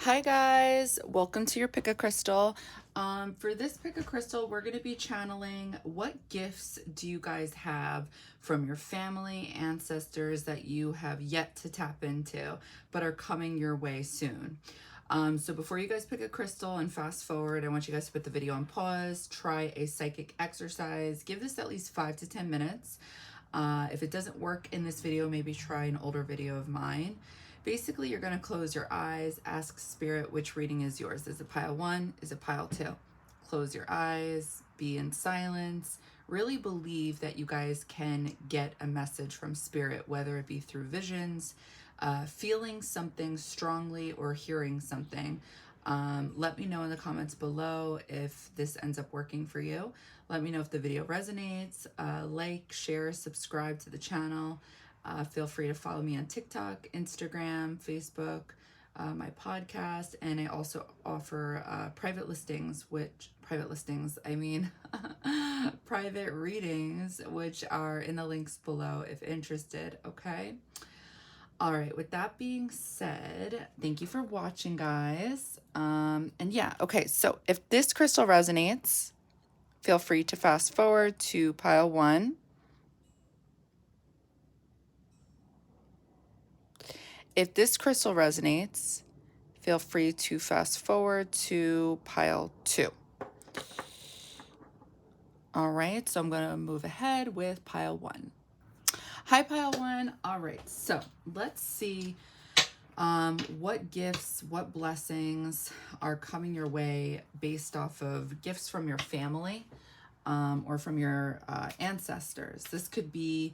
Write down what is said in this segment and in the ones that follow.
Hi guys, welcome to your Pick a Crystal. For this Pick a Crystal, we're going to be channeling what gifts do you guys have from your family, ancestors that you have yet to tap into, but are coming your way soon. So before you guys pick a crystal and fast forward, I want you guys to put the video on pause, try a psychic exercise, give this at least 5 to 10 minutes. If it doesn't work in this video, maybe try an older video of mine. Basically, you're going to close your eyes, ask Spirit which reading is yours. Is it pile 1? Is it pile 2? Close your eyes, be in silence. Really believe that you guys can get a message from Spirit, whether it be through visions, feeling something strongly, or hearing something. Let me know in the comments below if this ends up working for you. Let me know if the video resonates. Like, share, subscribe to the channel. Feel free to follow me on TikTok, Instagram, Facebook, my podcast, and I also offer private readings, which are in the links below if interested, okay? All right, with that being said, thank you for watching, guys. And yeah, okay, so if this crystal resonates, feel free to fast forward to pile 1. If this crystal resonates, feel free to fast forward to pile 2. All right, so I'm going to move ahead with pile 1. Hi, pile 1. All right, so let's see what gifts, what blessings are coming your way based off of gifts from your family or from your ancestors. This could be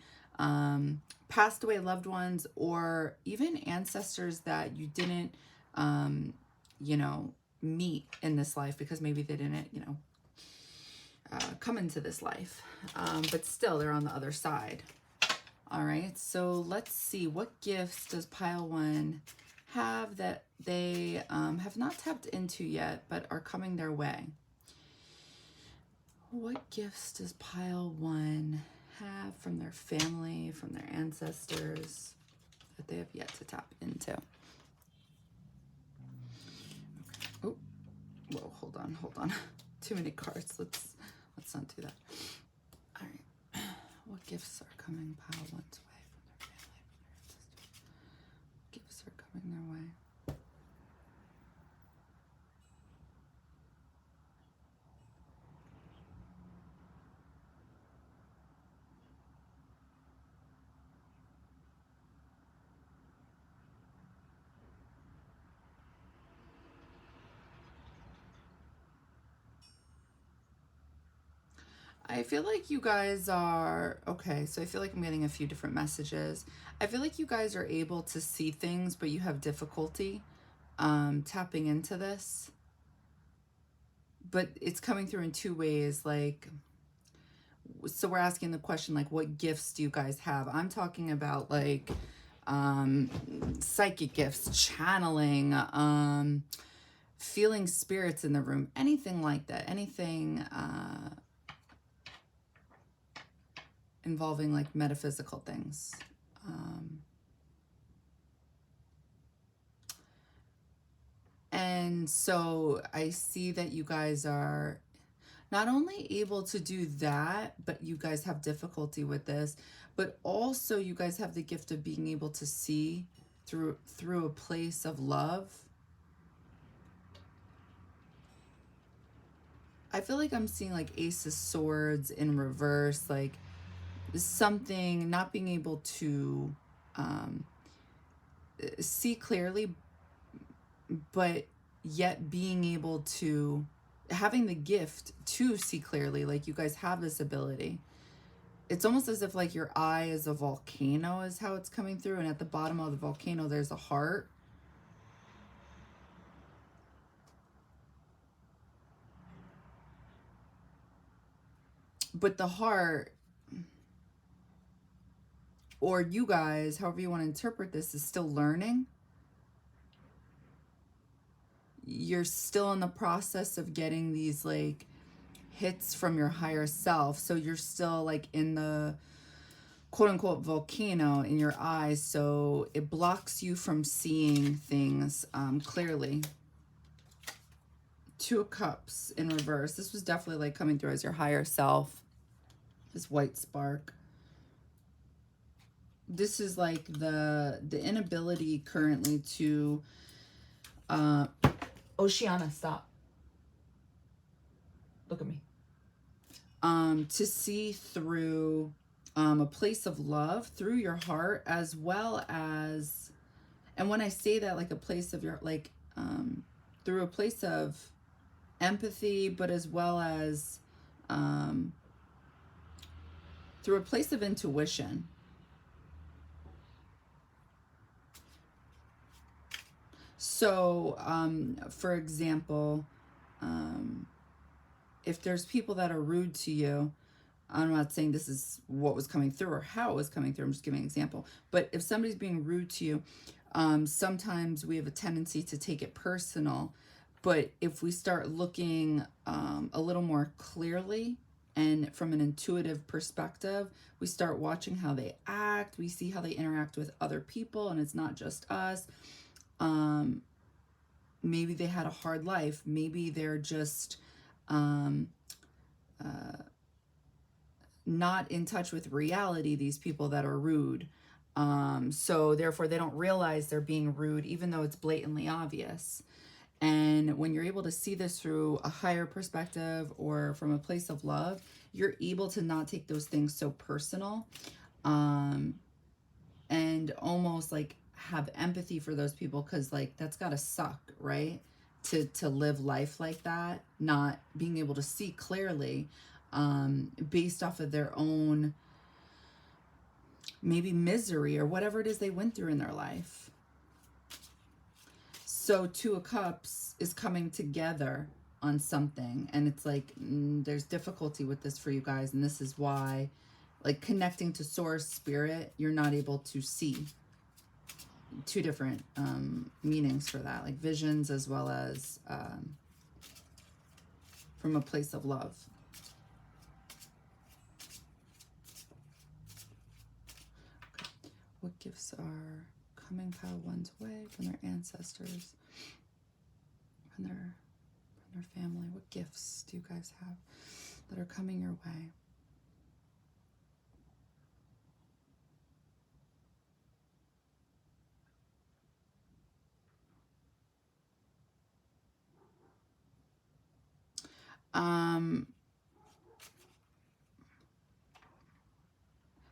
passed away loved ones, or even ancestors that you didn't, meet in this life because maybe they didn't, come into this life. But still, they're on the other side. All right, so let's see. What gifts does pile 1 have that they have not tapped into yet, but are coming their way? What gifts does pile 1 have from their family, from their ancestors that they have yet to tap into? Okay. Oh, whoa, hold on. Too many cards. Let's not do that. All right. What gifts are coming pile 1's way from their family, from their ancestors? Gifts are coming their way. I feel like you guys are, okay, so I feel like I'm getting a few different messages. I feel like you guys are able to see things, but you have difficulty tapping into this. But it's coming through in 2 ways, like, so we're asking the question, like, what gifts do you guys have? I'm talking about, like, psychic gifts, channeling, feeling spirits in the room, anything like that, anything involving like metaphysical things. And so I see that you guys are not only able to do that, but you guys have difficulty with this, but also you guys have the gift of being able to see through a place of love. I feel like I'm seeing like Ace of Swords in reverse, like something not being able to see clearly, but yet being able to, having the gift to see clearly. Like you guys have this ability. It's almost as if like your eye is a volcano is how it's coming through, and at the bottom of the volcano there's a heart. But the heart, or you guys, however you want to interpret this, is still learning. You're still in the process of getting these like hits from your higher self. So you're still like in the quote unquote volcano in your eyes, so it blocks you from seeing things clearly. Two of Cups in reverse. This was definitely like coming through as your higher self. This white spark. This is like the inability currently to Oceana, stop. Look at me. To see through a place of love through your heart, as well as, and when I say that, like a place of your, like through a place of empathy, but as well as through a place of intuition. So, for example, if there's people that are rude to you, I'm not saying this is what was coming through or how it was coming through, I'm just giving an example. But if somebody's being rude to you, sometimes we have a tendency to take it personal. But if we start looking a little more clearly and from an intuitive perspective, we start watching how they act, we see how they interact with other people, and it's not just us. Maybe they had a hard life. Maybe they're just not in touch with reality, these people that are rude. So therefore they don't realize they're being rude, even though it's blatantly obvious. And when you're able to see this through a higher perspective or from a place of love, you're able to not take those things so personal, and almost like have empathy for those people, because like that's gotta suck, right? To live life like that, not being able to see clearly, based off of their own maybe misery or whatever it is they went through in their life. So Two of Cups is coming together on something, and it's like there's difficulty with this for you guys, and this is why, like, connecting to source spirit, you're not able to see. Two different meanings for that, like visions as well as from a place of love. Okay. What gifts are coming pile one's way from their ancestors, from their family? What gifts do you guys have that are coming your way?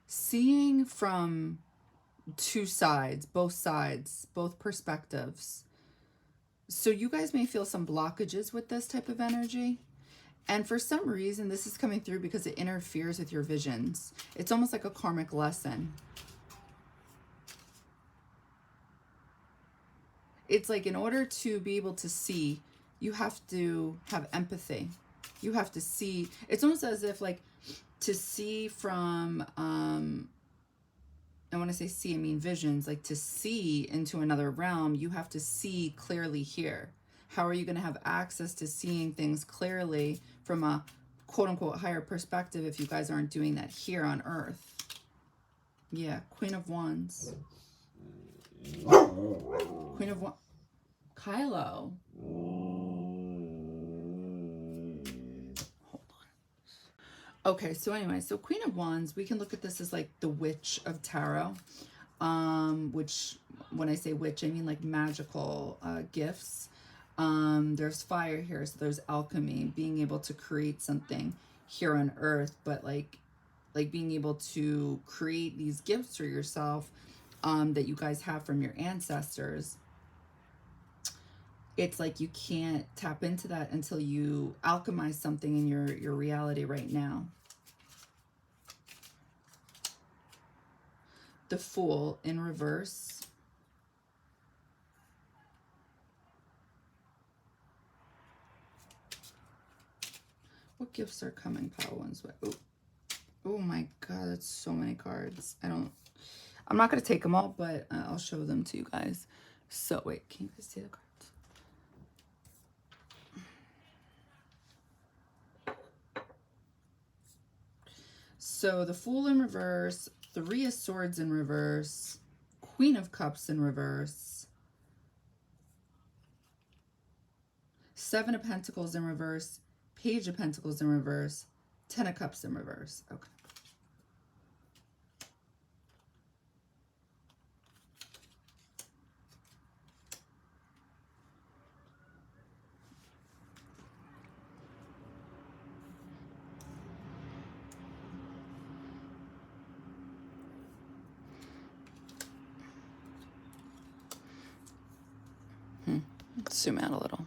Seeing from two sides, both perspectives. So you guys may feel some blockages with this type of energy. And for some reason, this is coming through because it interferes with your visions. It's almost like a karmic lesson. It's like in order to be able to see, you have to have empathy. You have to see. It's almost as if like to see from, and when I say see, I mean visions, like to see into another realm, you have to see clearly here. How are you going to have access to seeing things clearly from a quote unquote higher perspective if you guys aren't doing that here on Earth? Yeah, Queen of Wands. Queen of Wands. Kylo. Hold on. Okay, so anyway, so Queen of Wands, we can look at this as like the Witch of Tarot, which when I say witch, I mean like magical gifts. There's fire here, so there's alchemy, being able to create something here on Earth, but like being able to create these gifts for yourself that you guys have from your ancestors. It's like you can't tap into that until you alchemize something in your reality right now. The Fool in reverse. What gifts are coming pile one's way? Oh my god, that's so many cards. I'm not going to take them all, but I'll show them to you guys. So wait, can you guys see the cards? So the Fool in reverse, Three of Swords in reverse, Queen of Cups in reverse, Seven of Pentacles in reverse, Page of Pentacles in reverse, Ten of Cups in reverse. Okay. Let's zoom out a little.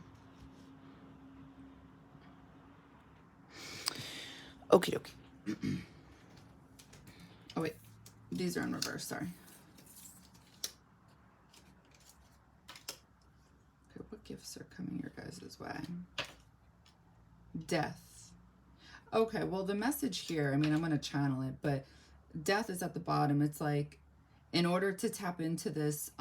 Okie dokie. Oh wait, these are in reverse, sorry. Okay, what gifts are coming your guys' way? Death. Okay, well the message here, I mean, I'm going to channel it, but death is at the bottom. It's like, in order to tap into this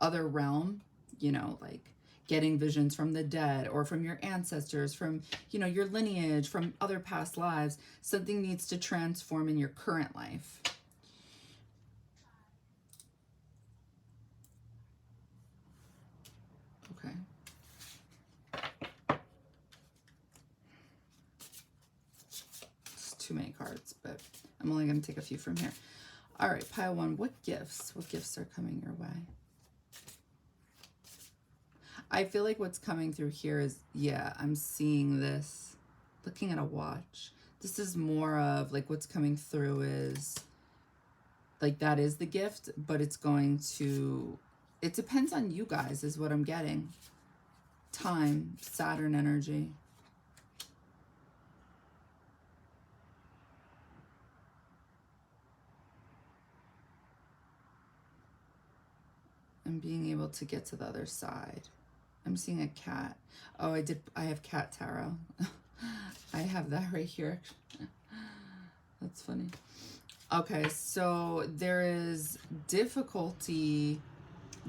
other realm, you know, like getting visions from the dead or from your ancestors, from, you know, your lineage, from other past lives, something needs to transform in your current life. Okay. It's too many cards, but I'm only going to take a few from here. All right, pile one. What gifts are coming your way? I feel like what's coming through here is, yeah, I'm seeing this, looking at a watch. This is more of like what's coming through is like that is the gift, but it's going to, it depends on you guys is what I'm getting. Time, Saturn energy. And being able to get to the other side. I'm seeing a cat. Oh, I have cat tarot. I have that right here. That's funny. Okay, so there is difficulty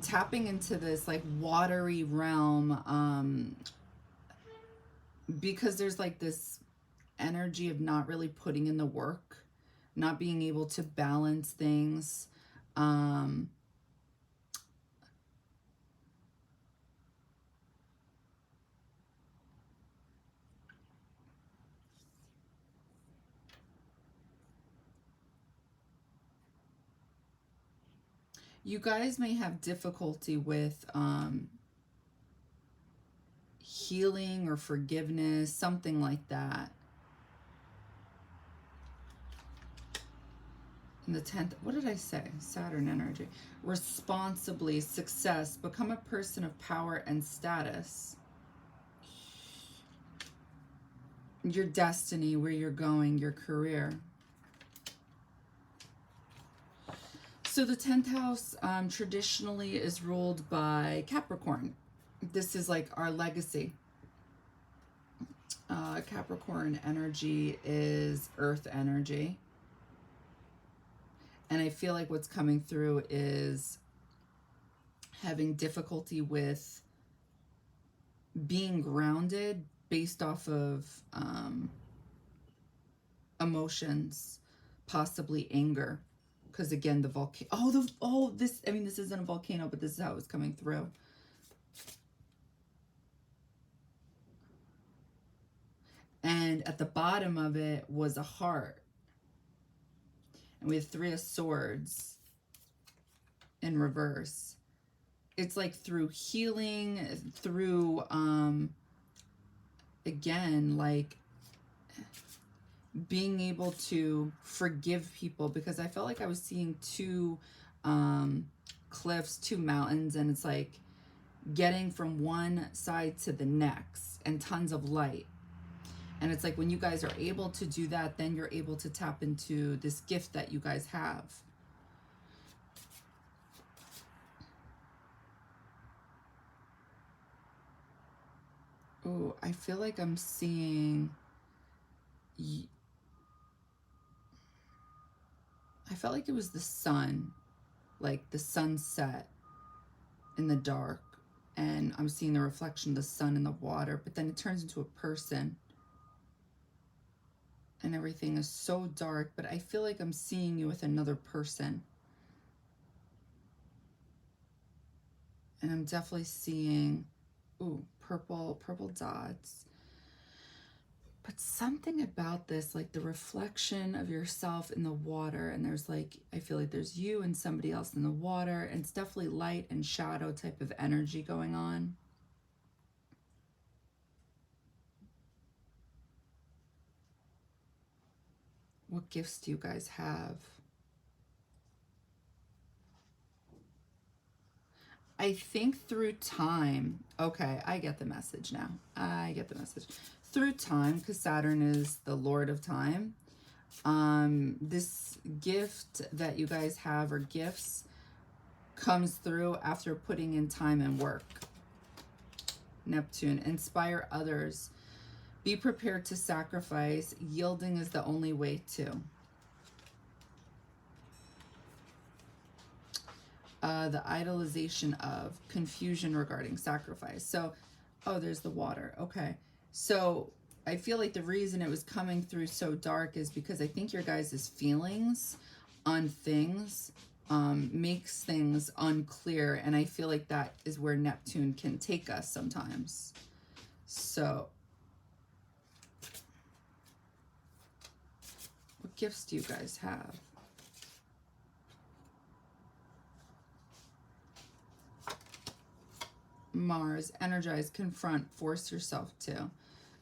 tapping into this like watery realm because there's like this energy of not really putting in the work, not being able to balance things. You guys may have difficulty with healing or forgiveness, something like that. And the 10th, what did I say? Saturn energy. Responsibly, success, become a person of power and status. Your destiny, where you're going, your career. So the 10th house traditionally is ruled by Capricorn. This is like our legacy. Capricorn energy is earth energy. And I feel like what's coming through is having difficulty with being grounded based off of emotions, possibly anger. Because again, the volcano, this isn't a volcano, but this is how it's coming through. And at the bottom of it was a heart. And we have Three of Swords in reverse. It's like through healing, through, again, like being able to forgive people, because I felt like I was seeing two cliffs, two mountains, and it's like getting from one side to the next and tons of light. And it's like when you guys are able to do that, then you're able to tap into this gift that you guys have. Oh, I feel like I'm seeing... I felt like it was the sun, like the sunset in the dark. And I'm seeing the reflection of the sun in the water, but then it turns into a person. and everything is so dark, but I feel like I'm seeing you with another person. And I'm definitely seeing, ooh, purple dots. But something about this, like the reflection of yourself in the water, and there's like, I feel like there's you and somebody else in the water, and it's definitely light and shadow type of energy going on. What gifts do you guys have? I think through time, okay, I get the message now. I get the message. Through time, because Saturn is the Lord of time, this gift that you guys have, or gifts, comes through after putting in time and work. Neptune, inspire others. Be prepared to sacrifice. Yielding is the only way to. The idolization of, confusion regarding sacrifice. So, oh, there's the water. Okay. So I feel like the reason it was coming through so dark is because I think your guys' feelings on things makes things unclear. And I feel like that is where Neptune can take us sometimes. So what gifts do you guys have? Mars, energize, confront, force yourself to.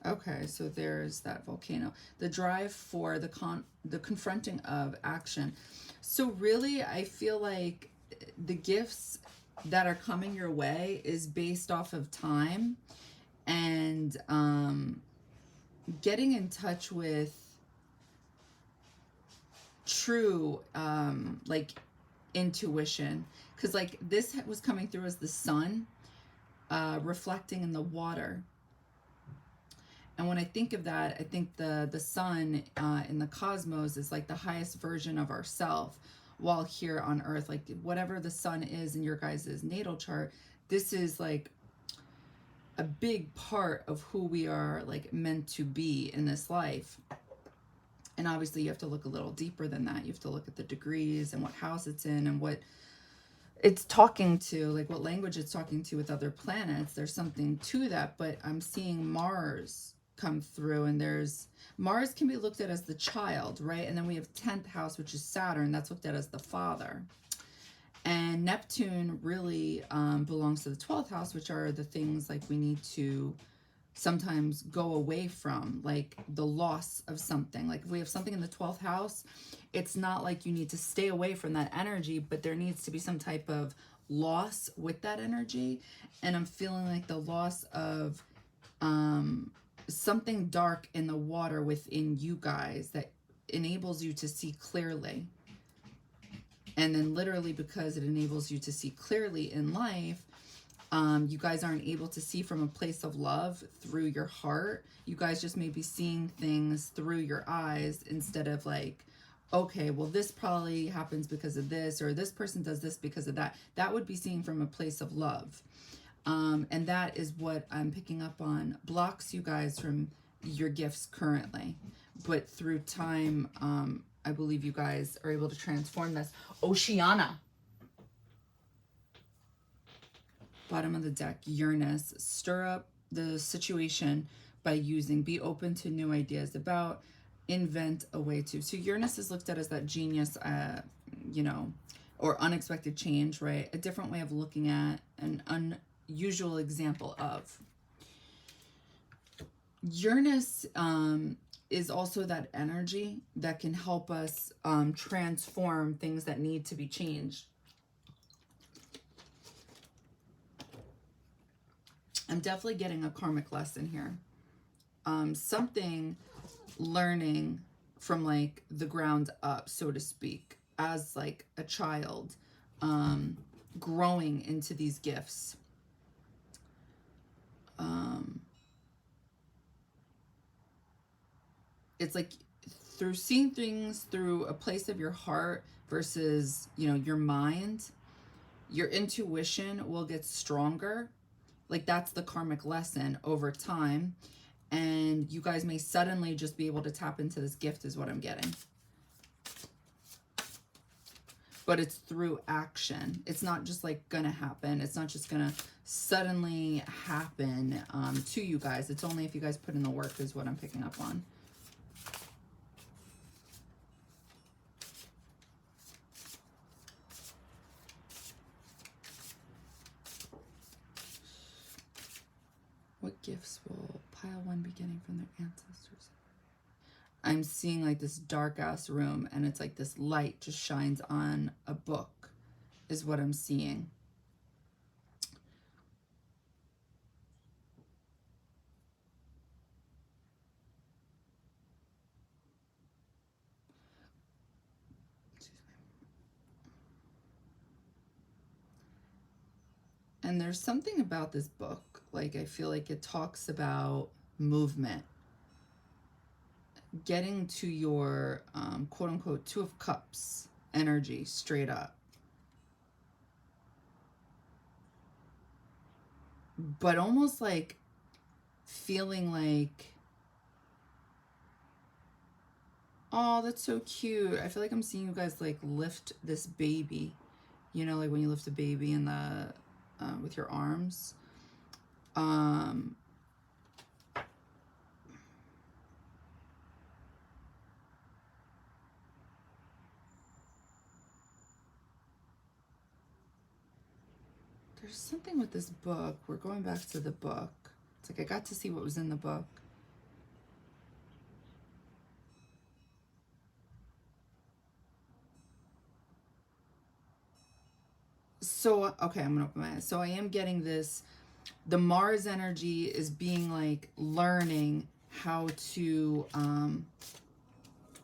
Okay, so there's that volcano. The drive for the confronting of action. So really, I feel like the gifts that are coming your way is based off of time and getting in touch with true like intuition. Because like this was coming through as the sun reflecting in the water. And when I think of that, I think the sun in the cosmos is like the highest version of ourself, while here on earth, like whatever the sun is in your guys' natal chart, this is like a big part of who we are like meant to be in this life. And obviously you have to look a little deeper than that. You have to look at the degrees and what house it's in and what it's talking to, like what language it's talking to with other planets. There's something to that, but I'm seeing Mars come through, and there's Mars can be looked at as the child, right? And then we have 10th house, which is Saturn. That's looked at as the father. And Neptune really belongs to the 12th house, which are the things like we need to sometimes go away from, like the loss of something. Like if we have something in the 12th house, it's not like you need to stay away from that energy, but there needs to be some type of loss with that energy. And I'm feeling like the loss of something dark in the water within you guys that enables you to see clearly. And then literally because it enables you to see clearly in life, you guys aren't able to see from a place of love through your heart. You guys just may be seeing things through your eyes instead of like, okay, well, this probably happens because of this, or this person does this because of that. That would be seeing from a place of love. And that is what I'm picking up on blocks you guys from your gifts currently. But through time, I believe you guys are able to transform this. Oceana. Bottom of the deck, Uranus. Stir up the situation by using, be open to new ideas about, invent a way to. So Uranus is looked at as that genius, you know, or unexpected change, right? A different way of looking at an unusual example of. Uranus is also that energy that can help us transform things that need to be changed. I'm definitely getting a karmic lesson here. Something learning from like the ground up, so to speak, as like a child, growing into these gifts. It's like through seeing things through a place of your heart versus, you know, your mind, your intuition will get stronger. Like that's the karmic lesson over time. And you guys may suddenly just be able to tap into this gift is what I'm getting. But it's through action. It's not just like gonna happen. It's not just gonna suddenly happen to you guys. It's only if you guys put in the work is what I'm picking up on. What gifts will pile one be getting from their ancestors? I'm seeing like this dark ass room, and it's like this light just shines on a book is what I'm seeing. And there's something about this book, like I feel like it talks about movement, getting to your quote unquote 2 of Cups energy straight up. But almost like feeling like, oh, that's so cute. I feel like I'm seeing you guys like lift this baby, you know, like when you lift a baby in the with your arms. There's something with this book. We're going back to the book. It's like I got to see what was in the book. So, okay, I'm gonna open my eyes. So I am getting this, the Mars energy is being like learning how to,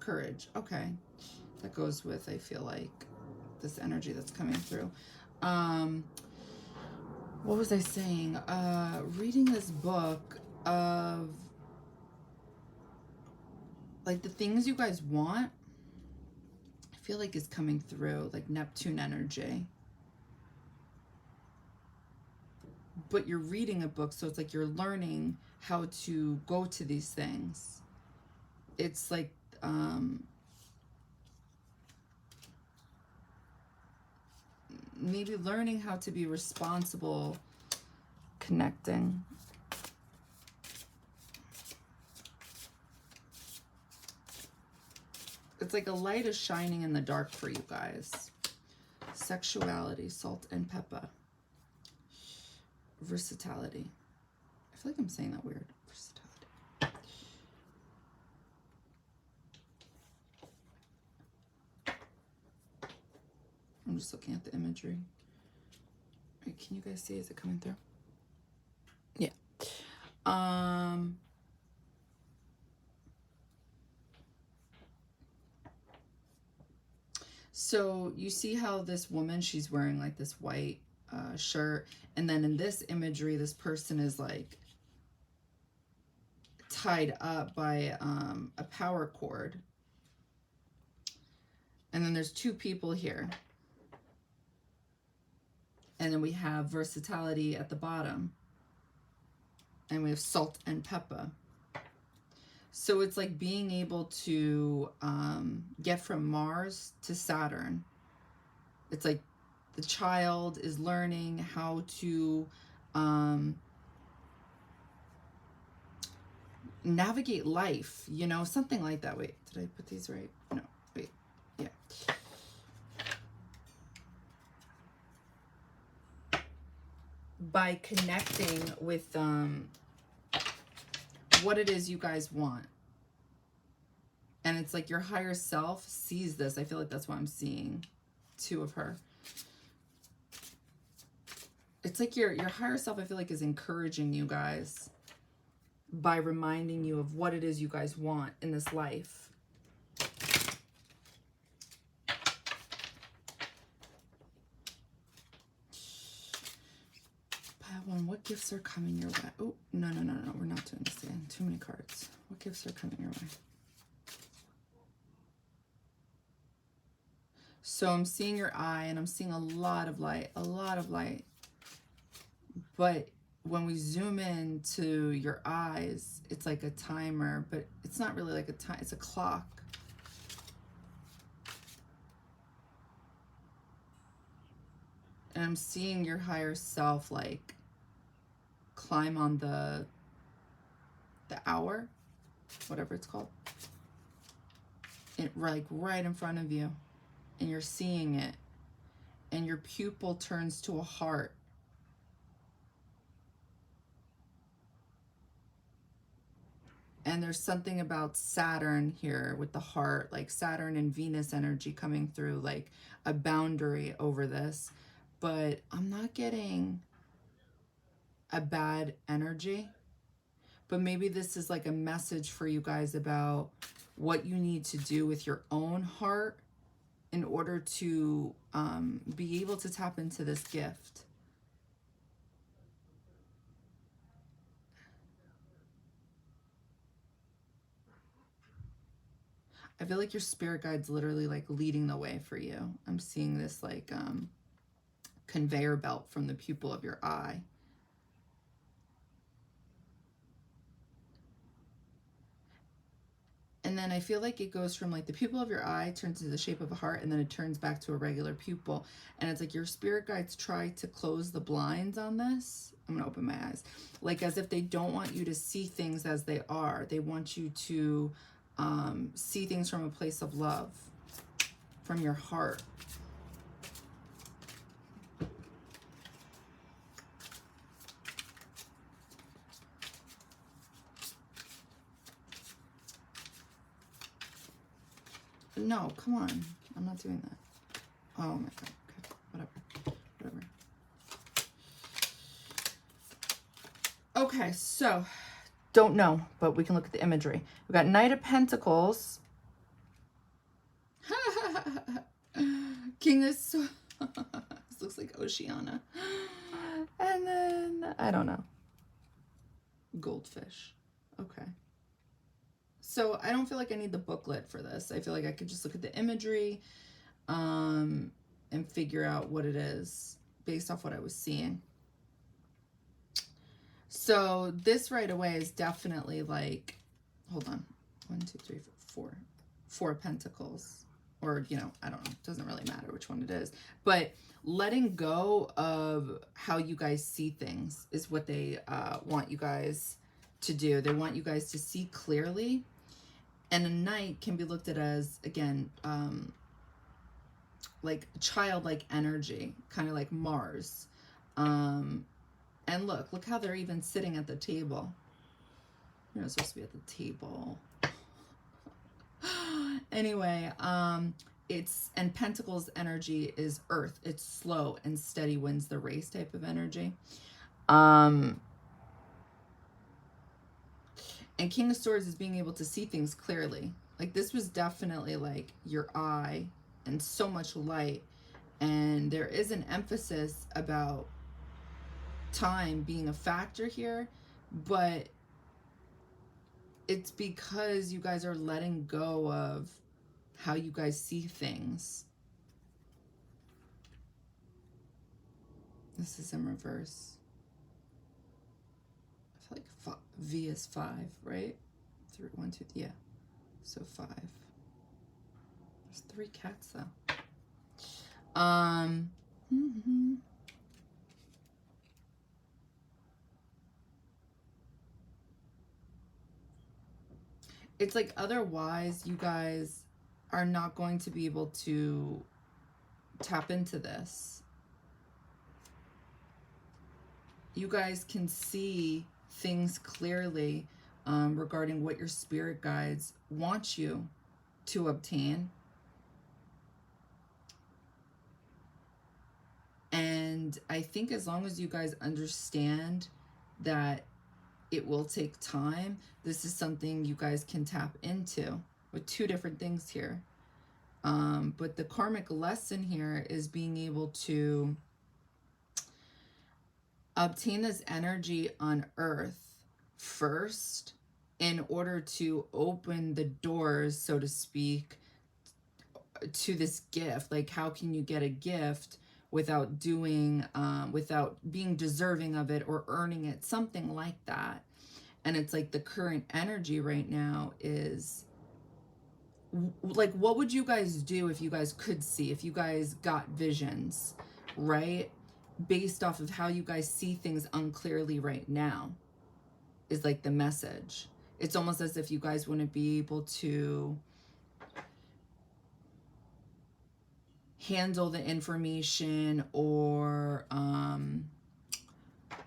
courage. Okay. That goes with, I feel like, this energy that's coming through. What was I saying? Reading this book of like the things you guys want, I feel like is coming through, like Neptune energy. But you're reading a book, so it's like you're learning how to go to these things. It's like maybe learning how to be responsible, connecting. It's like a light is shining in the dark for you guys. Sexuality, salt and pepper. Versatility. I feel like I'm saying that weird. Versatility. I'm just looking at the imagery. Wait, can you guys see? Is it coming through? Yeah. So you see how this woman, she's wearing like this white shirt, and then in this imagery this person is like tied up by a power cord, and then there's 2 people here, and then we have versatility at the bottom, and we have salt and pepper. So it's like being able to get from Mars to Saturn. It's like the child is learning how to navigate life, you know, something like that. Wait, did I put these right? No, wait, yeah. By connecting with what it is you guys want. And it's like your higher self sees this. I feel like that's what I'm seeing 2 of her. It's like your higher self, I feel like, is encouraging you guys by reminding you of what it is you guys want in this life. What gifts are coming your way? Oh, no, we're not doing this again. Too many cards. What gifts are coming your way? So I'm seeing your eye, and I'm seeing a lot of light, But when we zoom into your eyes, it's like a timer, but it's not really like a time, it's a clock. And I'm seeing your higher self like climb on the hour, whatever it's called. It like right in front of you, and you're seeing it, and your pupil turns to a heart. And there's something about Saturn here with the heart, like Saturn and Venus energy coming through, like a boundary over this. But I'm not getting a bad energy. But maybe this is like a message for you guys about what you need to do with your own heart in order to be able to tap into this gift. I feel like your spirit guide's literally like leading the way for you. I'm seeing this like conveyor belt from the pupil of your eye. And then I feel like it goes from like the pupil of your eye turns to the shape of a heart, and then it turns back to a regular pupil. And it's like your spirit guides try to close the blinds on this. I'm gonna open my eyes. Like as if they don't want you to see things as they are. They want you to see things from a place of love, from your heart. No, come on. I'm not doing that. Oh my God. Okay, whatever. Okay, so don't know, but we can look at the imagery. We got Knight of Pentacles. King of Swords. This looks like Oceana. And then, I don't know. Goldfish. Okay. So I don't feel like I need the booklet for this. I feel like I could just look at the imagery and figure out what it is based off what I was seeing. So this right away is definitely like, hold on, 1, 2, 3, 4, 4 pentacles, or, you know, I don't know, it doesn't really matter which one it is, but letting go of how you guys see things is what they want you guys to do. They want you guys to see clearly. And a knight can be looked at as, again, like childlike energy, kind of like Mars. And look how they're even sitting at the table. You're not supposed to be at the table. Anyway, and Pentacles energy is earth. It's slow and steady wins the race type of energy. And King of Swords is being able to see things clearly. Like this was definitely like your eye and so much light. And there is an emphasis about time being a factor here, but it's because you guys are letting go of how you guys see things. This is in reverse. I feel like V is 5, right? 3, 1, 2, yeah. So 5. There's 3 cats though. It's like otherwise you guys are not going to be able to tap into this. You guys can see things clearly regarding what your spirit guides want you to obtain. And I think as long as you guys understand that it will take time, this is something you guys can tap into with 2 different things here. But the karmic lesson here is being able to obtain this energy on earth first in order to open the doors, so to speak, to this gift. Like, how can you get a gift without doing, without being deserving of it or earning it, something like that. And it's like the current energy right now is like, what would you guys do if you guys could see, if you guys got visions, right? Based off of how you guys see things unclearly right now is like the message. It's almost as if you guys wouldn't be able to handle the information, or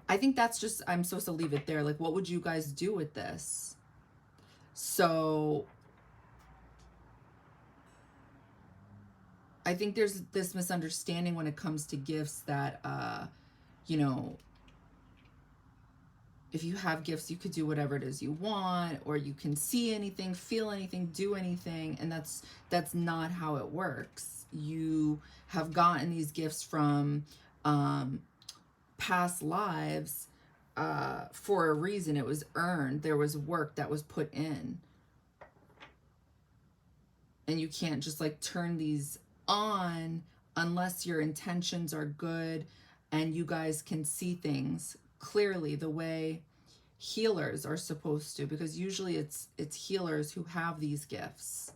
I think that's just, I'm supposed to leave it there. Like, what would you guys do with this? So I think there's this misunderstanding when it comes to gifts that, you know, if you have gifts, you could do whatever it is you want, or you can see anything, feel anything, do anything. And that's not how it works. You have gotten these gifts from past lives for a reason. It was earned. There was work that was put in. And you can't just like turn these on unless your intentions are good and you guys can see things clearly the way healers are supposed to, because usually it's healers who have these gifts.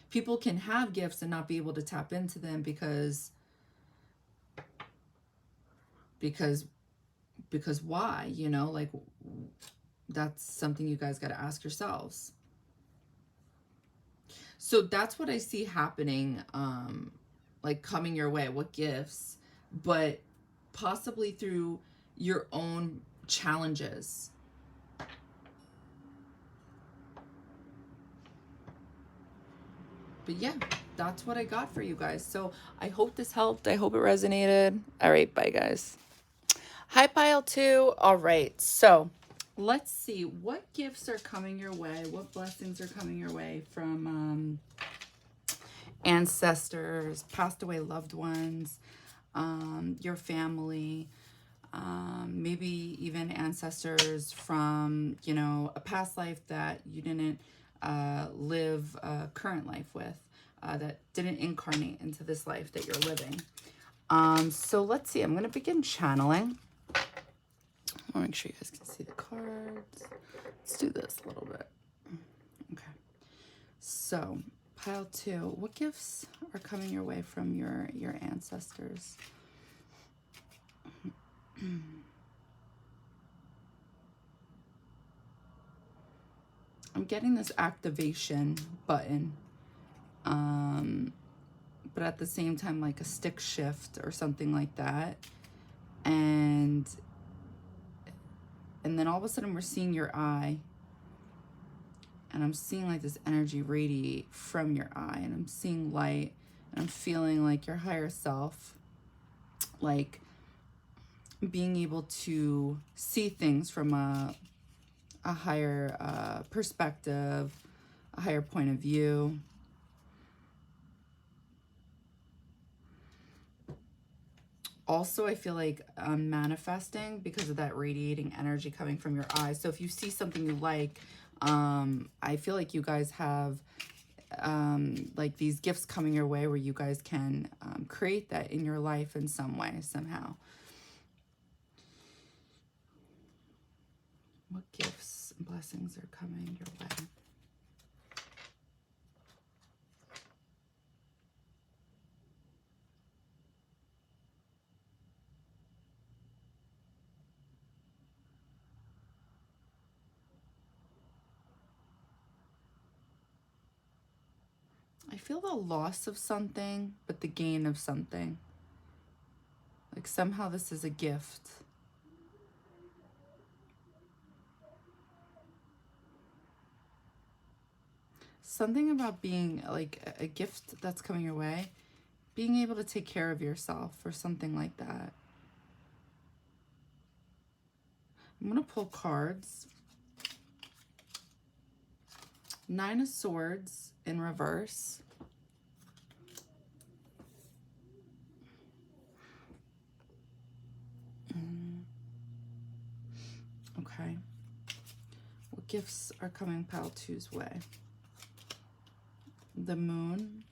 People can have gifts and not be able to tap into them because why, you know, like that's something you guys got to ask yourselves. So that's what I see happening, like coming your way. What gifts? But possibly through your own challenges. But yeah, that's what I got for you guys. So I hope this helped. I hope it resonated. All right, bye guys. Hi, pile 2. All right, so let's see what gifts are coming your way. What blessings are coming your way from ancestors, passed away loved ones, your family, maybe even ancestors from, you know, a past life that you didn't live a current life with, that didn't incarnate into this life that you're living. So let's see, I'm going to begin channeling. I'll make sure you guys can see the cards. Let's do this a little bit. Okay. So pile 2, what gifts are coming your way from your ancestors? I'm getting this activation button, but at the same time like a stick shift or something like that, and then all of a sudden we're seeing your eye, and I'm seeing like this energy radiate from your eye, and I'm seeing light, and I'm feeling like your higher self, like being able to see things from a higher perspective, a higher point of view. Also, I feel like I'm manifesting because of that radiating energy coming from your eyes. So if you see something you like, I feel like you guys have like these gifts coming your way where you guys can create that in your life in some way, somehow. What gifts and blessings are coming your way? I feel the loss of something, but the gain of something. Like somehow this is a gift. Something about being like a gift that's coming your way, being able to take care of yourself or something like that. I'm going to pull cards. 9 of Swords in reverse. Okay. What gifts are coming pile 2's way? The Moon.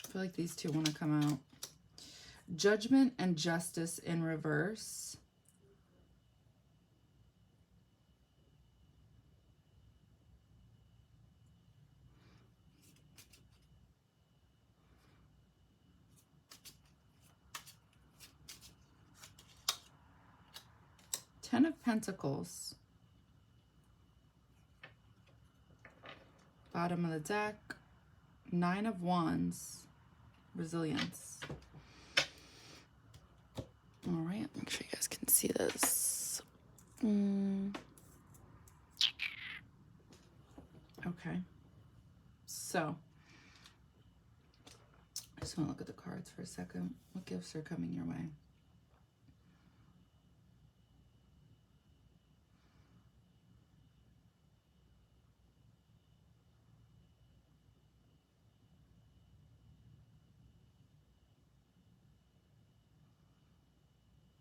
I feel like these two want to come out. Judgment and Justice in reverse. Ten of Pentacles. Bottom of the deck. Nine of Wands. Resilience. All right, make sure you guys can see this. Okay. So, I just want to look at the cards for a second. What gifts are coming your way?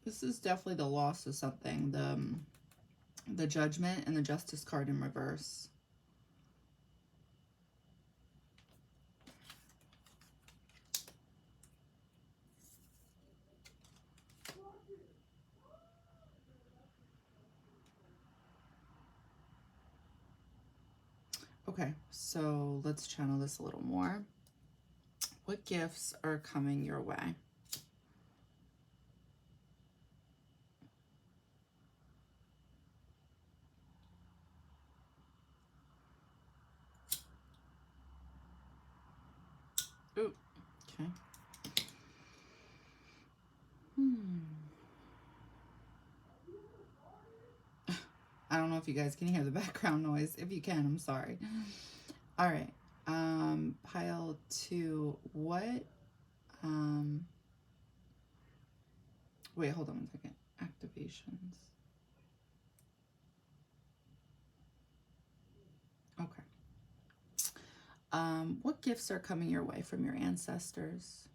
This is definitely the loss of something. The Judgment and the Justice card in reverse. Okay, so let's channel this a little more. What gifts are coming your way? Ooh, okay. I don't know if you guys can hear the background noise. If you can, I'm sorry. All right. Pile 2. What? Wait, hold on 1 second. Activations. Okay. What gifts are coming your way from your ancestors?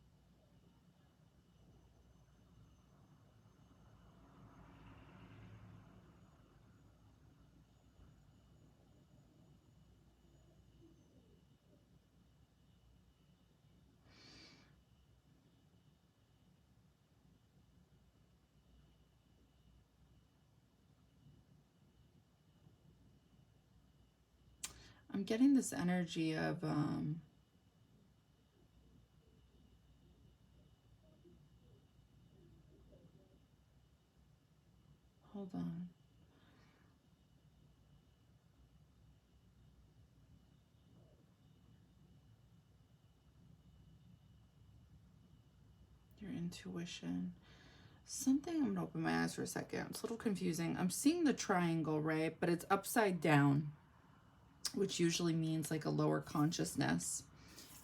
I'm getting this energy of hold on. Your intuition. Something, I'm gonna open my eyes for a second. It's a little confusing. I'm seeing the triangle, right? But it's upside down, which usually means like a lower consciousness.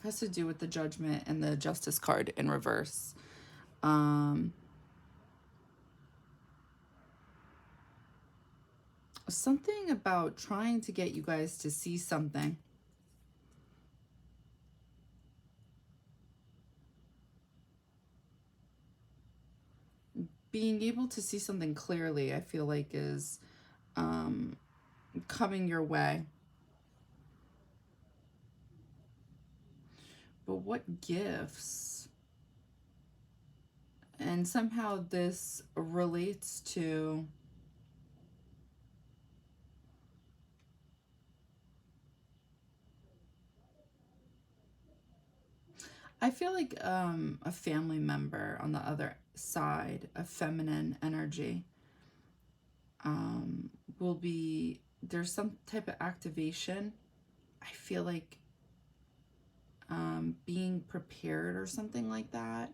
It has to do with the Judgment and the Justice card in reverse. Something about trying to get you guys to see something. Being able to see something clearly, I feel like, is coming your way. But what gifts? And somehow this relates to I feel like a family member on the other side, a feminine energy, will be, there's some type of activation. I feel like being prepared or something like that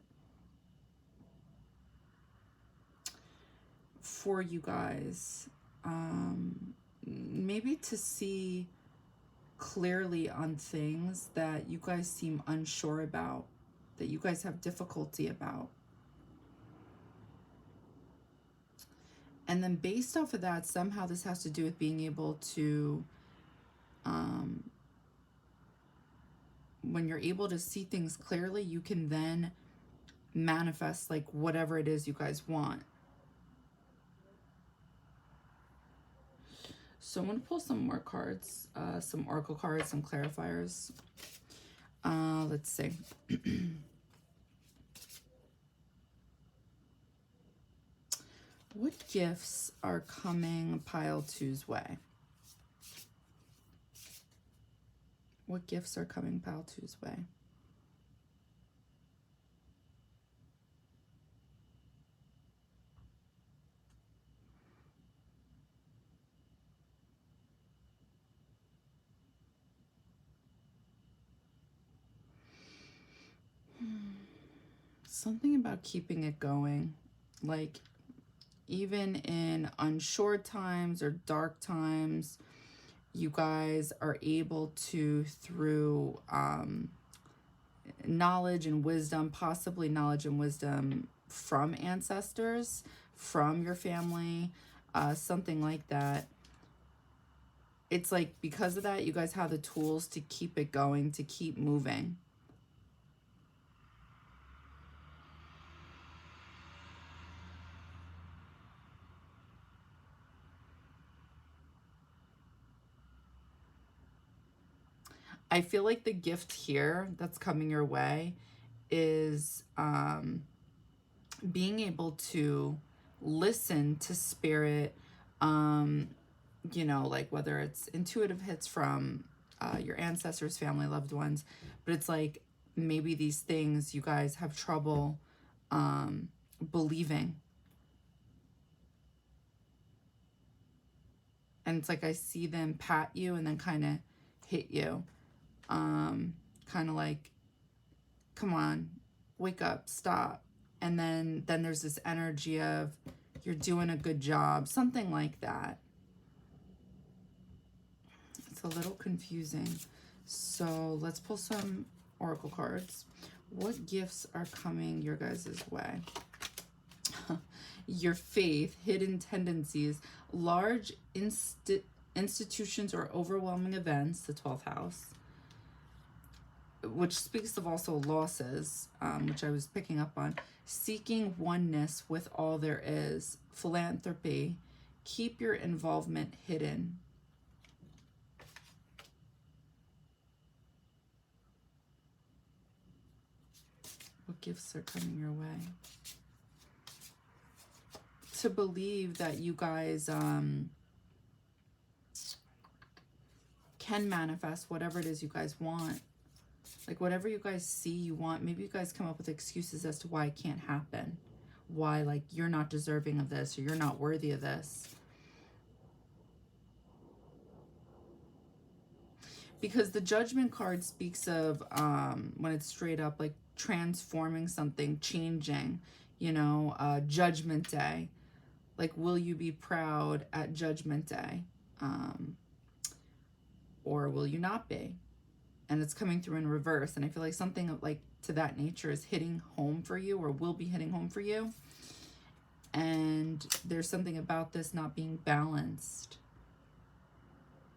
for you guys. Maybe to see clearly on things that you guys seem unsure about, that you guys have difficulty about. And then based off of that, somehow this has to do with being able to, when you're able to see things clearly, you can then manifest like whatever it is you guys want. So I'm going to pull some more cards, some oracle cards, some clarifiers. Let's see. What gifts are coming pile two's way? What gifts are coming pile two's way? Something about keeping it going. Like, even in unsure times or dark times, you guys are able to, through knowledge and wisdom, possibly knowledge and wisdom from ancestors, from your family, something like that. It's like, because of that, you guys have the tools to keep it going, to keep moving. I feel like the gift here that's coming your way is being able to listen to spirit, you know, like whether it's intuitive hits from your ancestors, family, loved ones, but it's like maybe these things you guys have trouble believing. And it's like I see them pat you and then kind of hit you. Kind of like, come on, wake up, stop. And then there's this energy of, you're doing a good job, something like that. It's a little confusing. So let's pull some oracle cards. What gifts are coming your guys' way? Your faith, hidden tendencies, large institutions or overwhelming events, the 12th house, which speaks of also losses, which I was picking up on. Seeking oneness with all there is, philanthropy, keep your involvement hidden. What gifts are coming your way? To believe that you guys can manifest whatever it is you guys want. Like whatever you guys see you want, maybe you guys come up with excuses as to why it can't happen. Why, like, you're not deserving of this, or you're not worthy of this. Because the Judgment card speaks of, when it's straight up, like transforming something, changing, you know, Judgment Day. Like, will you be proud at Judgment Day? Or will you not be? And it's coming through in reverse. And I feel like something like to that nature is hitting home for you, or will be hitting home for you. And there's something about this not being balanced.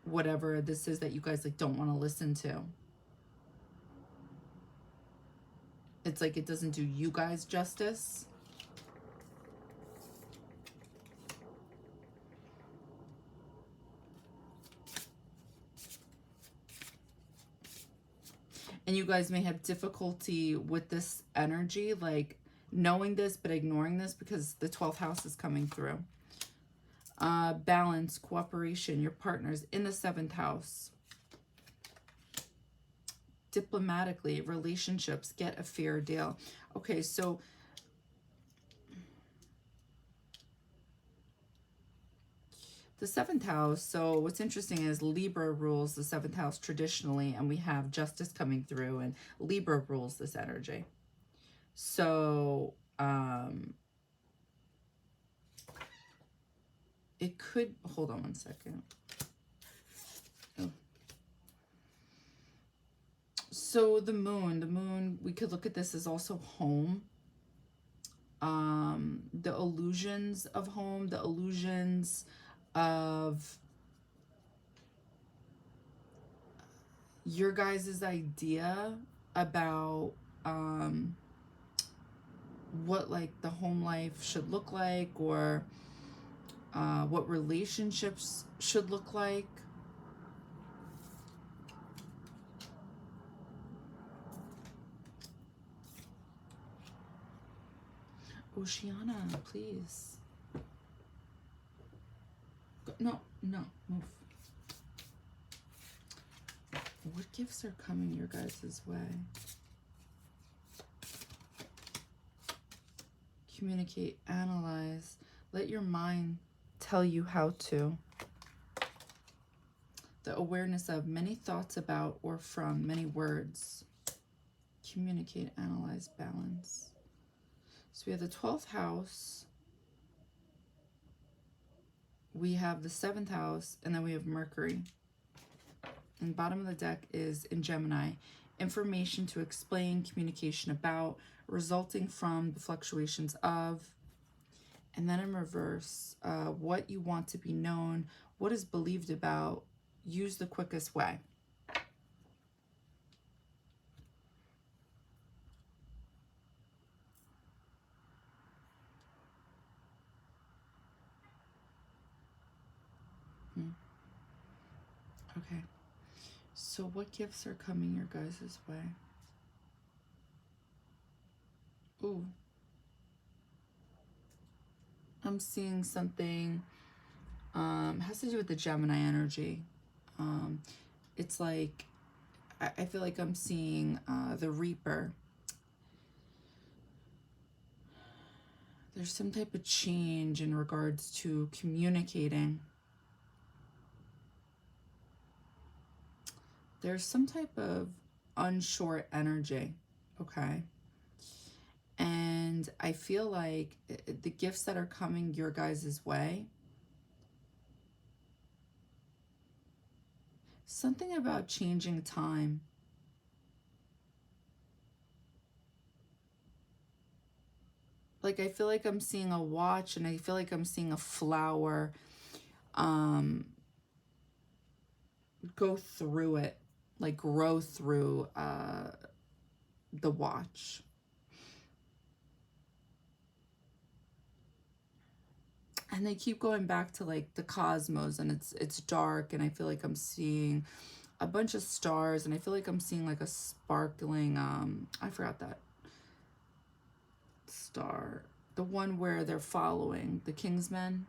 Whatever this is that you guys like don't want to listen to. It's like it doesn't do you guys justice. And you guys may have difficulty with this energy, like knowing this but ignoring this, because the 12th house is coming through. Balance, cooperation, your partners in the 7th house. Diplomatically, relationships, get a fair deal. Okay, so the 7th house, so what's interesting is Libra rules the 7th house traditionally, and we have justice coming through, and Libra rules this energy. So it could, hold on one second. Oh. So the moon, we could look at this as also home. The illusions of home, the illusions of your guys' idea about what like the home life should look like, or what relationships should look like. Oceana, please. No, move. What gifts are coming your guys' way? Communicate, analyze. Let your mind tell you how to. The awareness of many thoughts about or from many words. Communicate, analyze, balance. So we have the 12th house. We have the 7th house, and then we have Mercury. And bottom of the deck is in Gemini. Information to explain, communication about, resulting from the fluctuations of. And then in reverse, what you want to be known, what is believed about, use the quickest way. Okay. So what gifts are coming your guys' way? Ooh. I'm seeing something has to do with the Gemini energy. It's like, I feel like I'm seeing the Reaper. There's some type of change in regards to communicating. There's some type of unsure energy, okay? And I feel like the gifts that are coming your guys' way, something about changing time. Like, I feel like I'm seeing a watch, and I feel like I'm seeing a flower go through it, like grow through the watch. And they keep going back to like the cosmos, and it's dark, and I feel like I'm seeing a bunch of stars, and I feel like I'm seeing like a sparkling I forgot that star, the one where they're following the Kingsmen.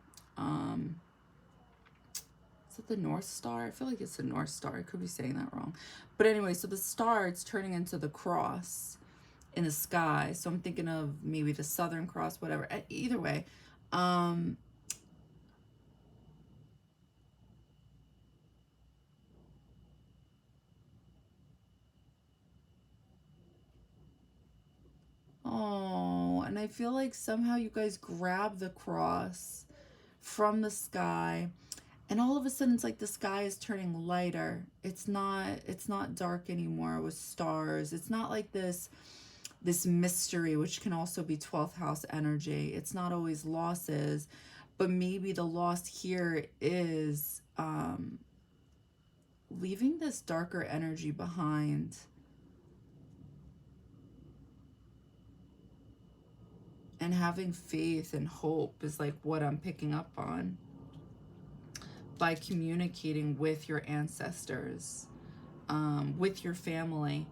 Is it the North Star? I feel like it's the North Star. I could be saying that wrong, but anyway, so the star, it's turning into the cross in the sky. So I'm thinking of maybe the Southern Cross, whatever. Either way, oh, and I feel like somehow you guys grab the cross from the sky, and all of a sudden it's like the sky is turning lighter. It's not dark anymore with stars. It's not like this mystery, which can also be 12th house energy. It's not always losses, but maybe the loss here is leaving this darker energy behind. And having faith and hope is like what I'm picking up on by communicating with your ancestors, with your family.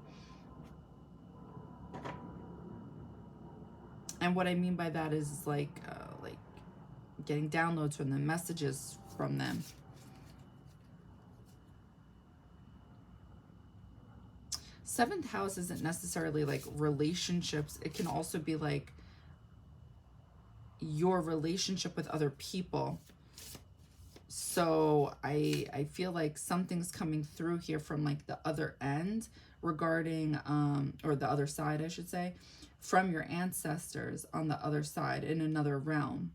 And what I mean by that is like getting downloads from them, messages from them. Seventh house isn't necessarily like relationships. It can also be like your relationship with other people. So I feel like something's coming through here from like the other end regarding, or the other side, I should say, from your ancestors on the other side in another realm.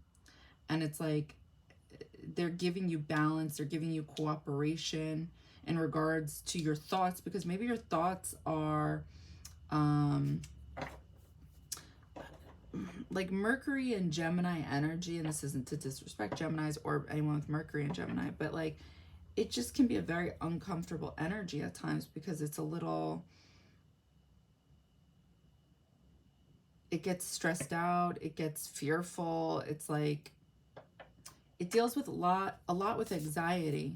And it's like they're giving you balance, they're giving you cooperation in regards to your thoughts, because maybe your thoughts are like Mercury and Gemini energy, and this isn't to disrespect Geminis or anyone with Mercury and Gemini, but like it just can be a very uncomfortable energy at times, because it's a little, it gets stressed out, it gets fearful. It's like it deals with a lot with anxiety.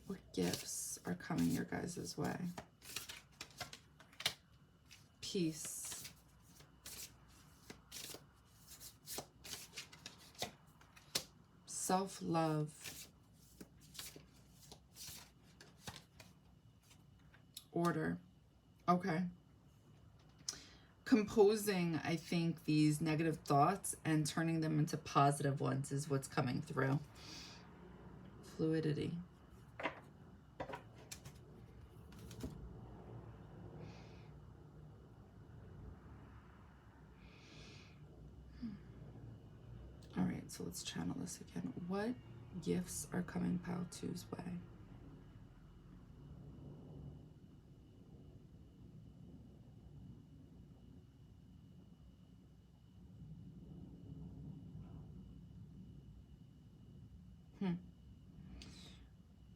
What gifts are coming your guys' way? peace, self-love, order. Okay. Composing, I think, these negative thoughts and turning them into positive ones is what's coming through. Fluidity. All right, so let's channel this again. What gifts are coming Pao-Tu's way?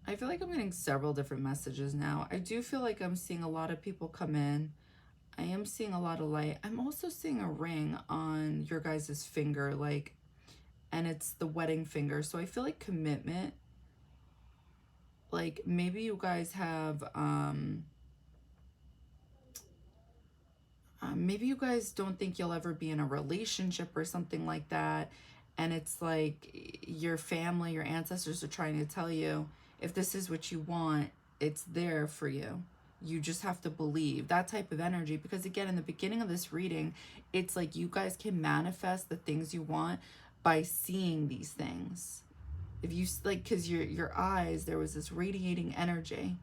I feel like I'm getting several different messages now. I do feel like I'm seeing a lot of people come in. I am seeing a lot of light. I'm also seeing a ring on your guys' finger, like, and it's the wedding finger. So I feel like commitment. Like, maybe you guys have, maybe you guys don't think you'll ever be in a relationship or something like that. And it's like your family, your ancestors are trying to tell you, if this is what you want, it's there for you. You just have to believe, that type of energy. Because again, in the beginning of this reading, it's like you guys can manifest the things you want by seeing these things. If you like, because your eyes, there was this radiating energy.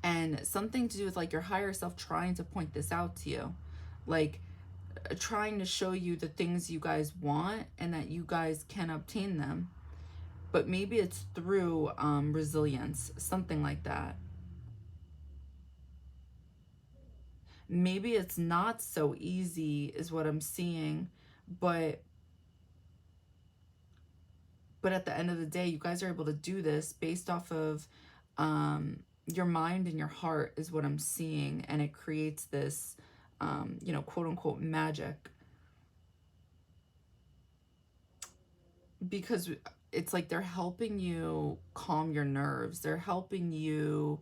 And something to do with like your higher self trying to point this out to you. Like trying to show you the things you guys want and that you guys can obtain them. But maybe it's through resilience, something like that. Maybe it's not so easy is what I'm seeing, but at the end of the day, you guys are able to do this based off of your mind and your heart is what I'm seeing. And it creates this, you know, quote unquote magic. Because it's like they're helping you calm your nerves. They're helping you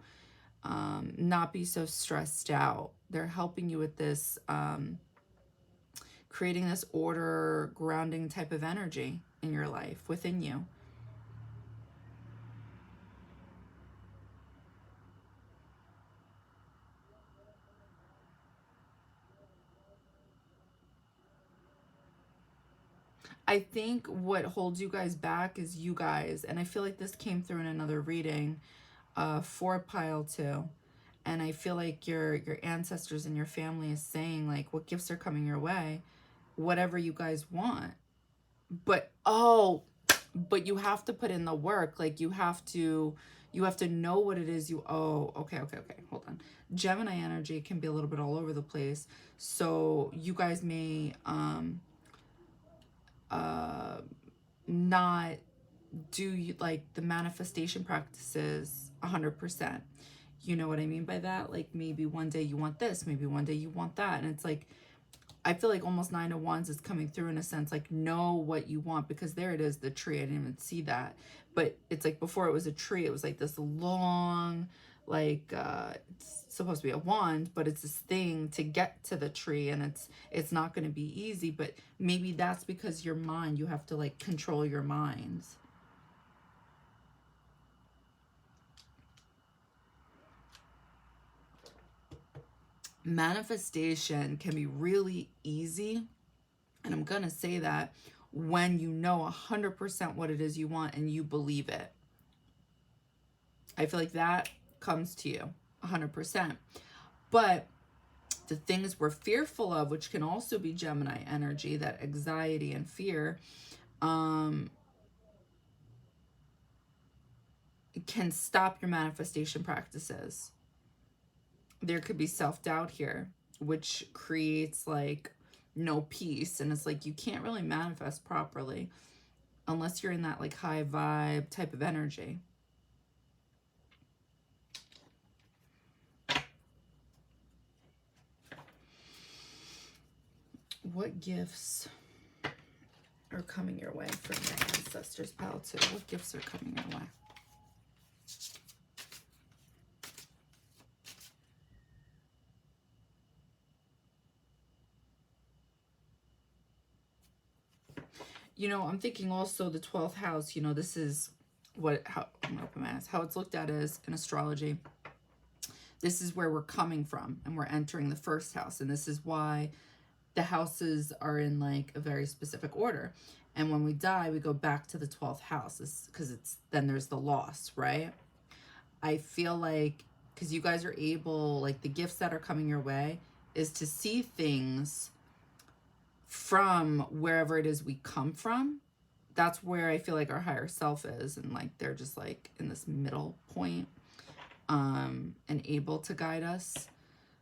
not be so stressed out. They're helping you with this, creating this order, grounding type of energy in your life, within you. I think what holds you guys back is you guys, and I feel like this came through in another reading for pile 2. And I feel like your ancestors and your family is saying like what gifts are coming your way, whatever you guys want. But but you have to put in the work. Like you have to know what it is you, okay, hold on. Gemini energy can be a little bit all over the place. So you guys may not do like the manifestation practices 100%. You know what I mean by that? Like maybe one day you want this, maybe one day you want that. And it's like, I feel like almost 9 of Wands is coming through in a sense, like know what you want, because there it is, the tree. I didn't even see that. But it's like before it was a tree, it was like this long, like it's supposed to be a wand, but it's this thing to get to the tree, and it's not going to be easy. But maybe that's because your mind, you have to like control your minds. Manifestation can be really easy, and I'm gonna say that, when you know 100% what it is you want and you believe it. I feel like that comes to you 100%. But the things we're fearful of, which can also be Gemini energy, that anxiety and fear, can stop your manifestation practices. There could be self-doubt here, which creates like no peace. And it's like you can't really manifest properly unless you're in that like high vibe type of energy. What gifts are coming your way from your ancestors, pal, too? What gifts are coming your way? You know, I'm thinking also the 12th house, you know, this is how, I'm gonna open my eyes, how it's looked at is in astrology. This is where we're coming from, and we're entering the first house. And this is why the houses are in like a very specific order. And when we die, we go back to the 12th house, because then there's the loss, right? I feel like, because you guys are able, like the gifts that are coming your way is to see things from wherever it is we come from. That's where I feel like our higher self is, and like they're just like in this middle point, and able to guide us.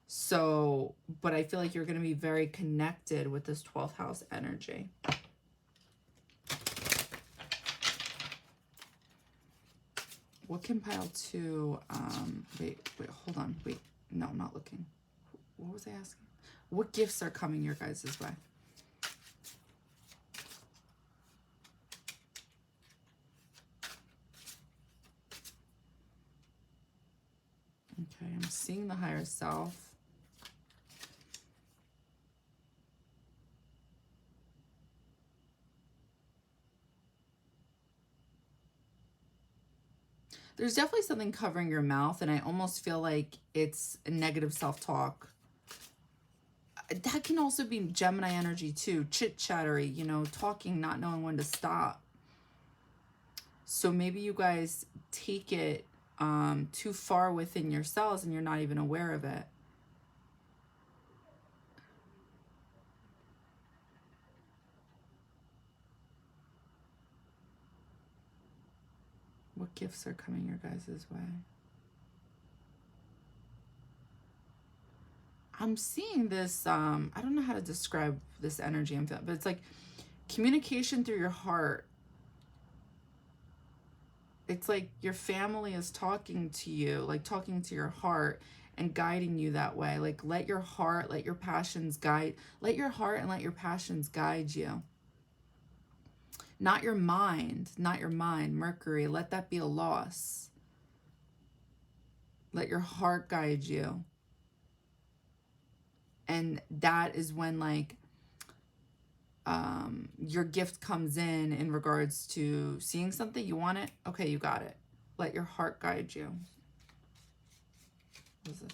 So, but I feel like you're going to be very connected with this 12th house energy. What can pile two, wait, hold on, wait, no, I'm not looking. What was I asking? What gifts are coming your guys' way? Okay, I'm seeing the higher self. There's definitely something covering your mouth, and I almost feel like it's a negative self-talk. That can also be Gemini energy too, chit-chattery, you know, talking, not knowing when to stop. So maybe you guys take it too far within yourselves and you're not even aware of it. What gifts are coming your guys' way? I'm seeing this, I don't know how to describe this energy I'm feeling, but it's like communication through your heart. It's like your family is talking to you, like talking to your heart and guiding you that way. Like let your heart, let your passions guide, let your heart and let your passions guide you. Not your mind, not your mind. Mercury, let that be a loss. Let your heart guide you. And that is when like your gift comes in regards to seeing something, you want it, okay, you got it. Let your heart guide you. What is this?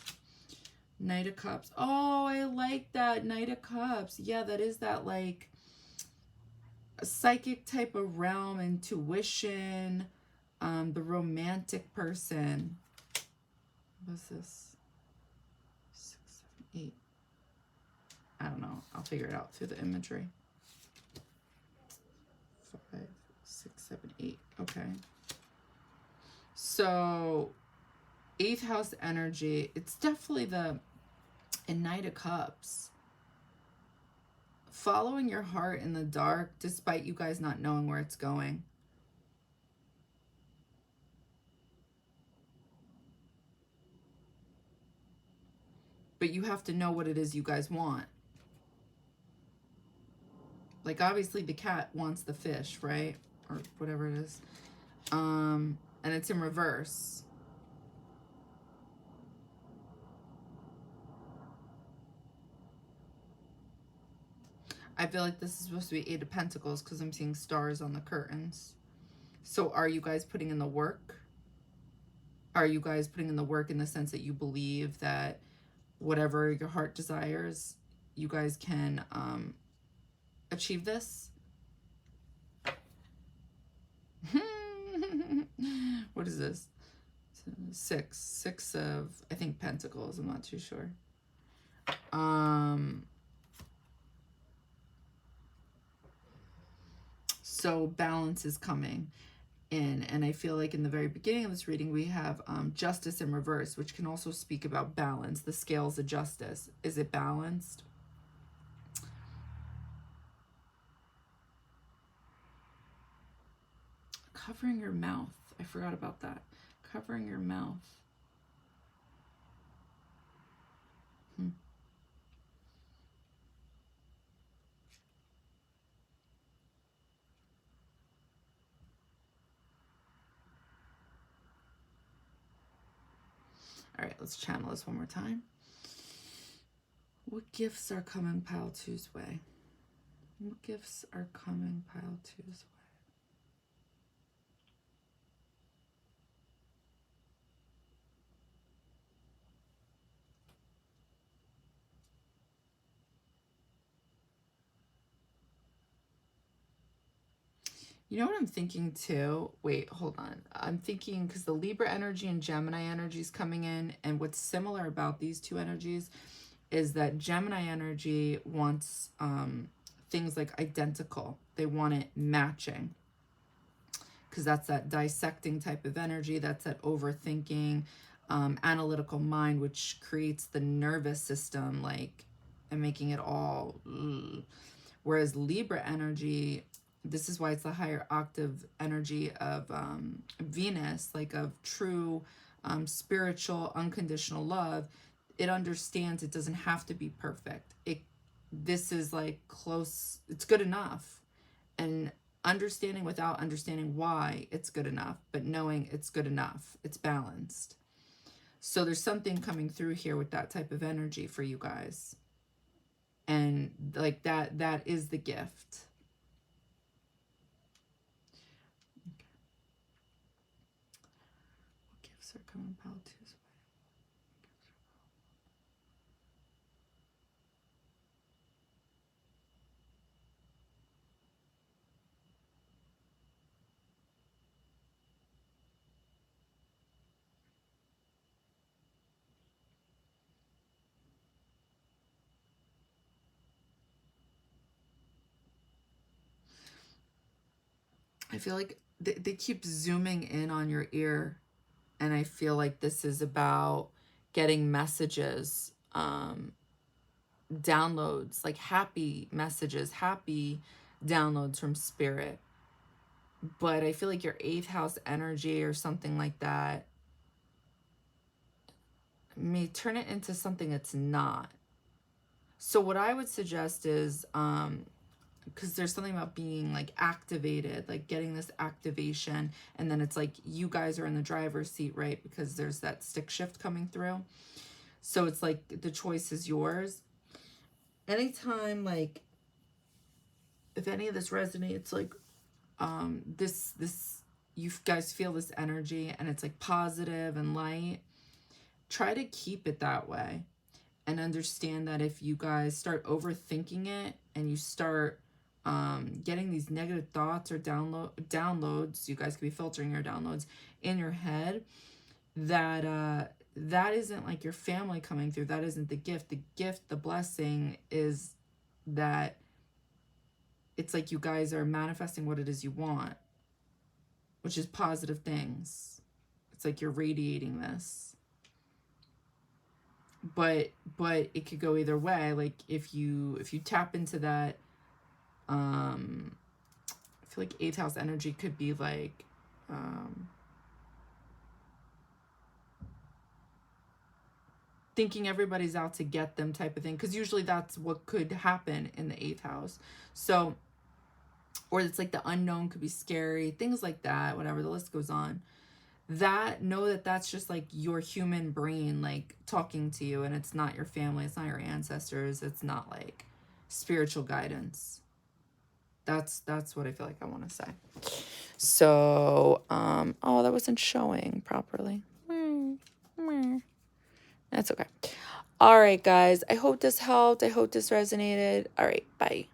Knight of Cups. Oh, I like that. Knight of Cups. Yeah, that is that like a psychic type of realm, intuition, the romantic person. What's this? 6, 7, 8. I don't know. I'll figure it out through the imagery. 5, 6, 7, 8. Okay. So 8th house energy. It's definitely the Knight of Cups. Following your heart in the dark, despite you guys not knowing where it's going. But you have to know what it is you guys want. Like obviously the cat wants the fish, right? Or whatever it is. And it's in reverse. I feel like this is supposed to be 8 of Pentacles because I'm seeing stars on the curtains. So are you guys putting in the work? Are you guys putting in the work in the sense that you believe that whatever your heart desires, you guys can achieve this? What is this? 6 of, I think, Pentacles. I'm not too sure. So balance is coming in, and I feel like in the very beginning of this reading we have justice in reverse, which can also speak about balance. The scales of justice. Is it balanced? Covering your mouth. I forgot about that. Covering your mouth. All right, let's channel this one more time. What gifts are coming pile two's way? What gifts are coming, pile two's way? You know what I'm thinking too? Wait, hold on. I'm thinking because the Libra energy and Gemini energy is coming in, and what's similar about these two energies is that Gemini energy wants things like identical. They want it matching because that's that dissecting type of energy. That's that overthinking, analytical mind, which creates the nervous system, like, and making it all. Ugh. Whereas Libra energy, this is why it's the higher octave energy of Venus, like of true spiritual unconditional love. It understands it doesn't have to be perfect. This is like close, it's good enough. And understanding without understanding why it's good enough, but knowing it's good enough, it's balanced. So there's something coming through here with that type of energy for you guys. And like that is the gift. Okay. What gifts are coming about Tuesday? I feel like they keep zooming in on your ear, and I feel like this is about getting messages, downloads, like happy messages, happy downloads from spirit. But I feel like your 8th house energy or something like that may turn it into something it's not. So what I would suggest is, because there's something about being like activated, like getting this activation, and then it's like you guys are in the driver's seat, right? Because there's that stick shift coming through. So it's like the choice is yours. Anytime, like, if any of this resonates, like, this, you guys feel this energy and it's like positive and light, try to keep it that way. And understand that if you guys start overthinking it and you start getting these negative thoughts or downloads, you guys could be filtering your downloads in your head, that that isn't like your family coming through. That isn't the gift. The gift, the blessing is that it's like you guys are manifesting what it is you want, which is positive things. It's like you're radiating this. But it could go either way. Like if you tap into that, I feel like 8th house energy could be like, thinking everybody's out to get them type of thing, because usually that's what could happen in the 8th house. So, or it's like the unknown could be scary, things like that, whatever, the list goes on. That, know that that's just like your human brain like talking to you, and it's not your family, it's not your ancestors, it's not like spiritual guidance. That's what I feel like I want to say. So oh, that wasn't showing properly. That's okay. All right, guys, I hope this helped. I hope this resonated. All right, bye.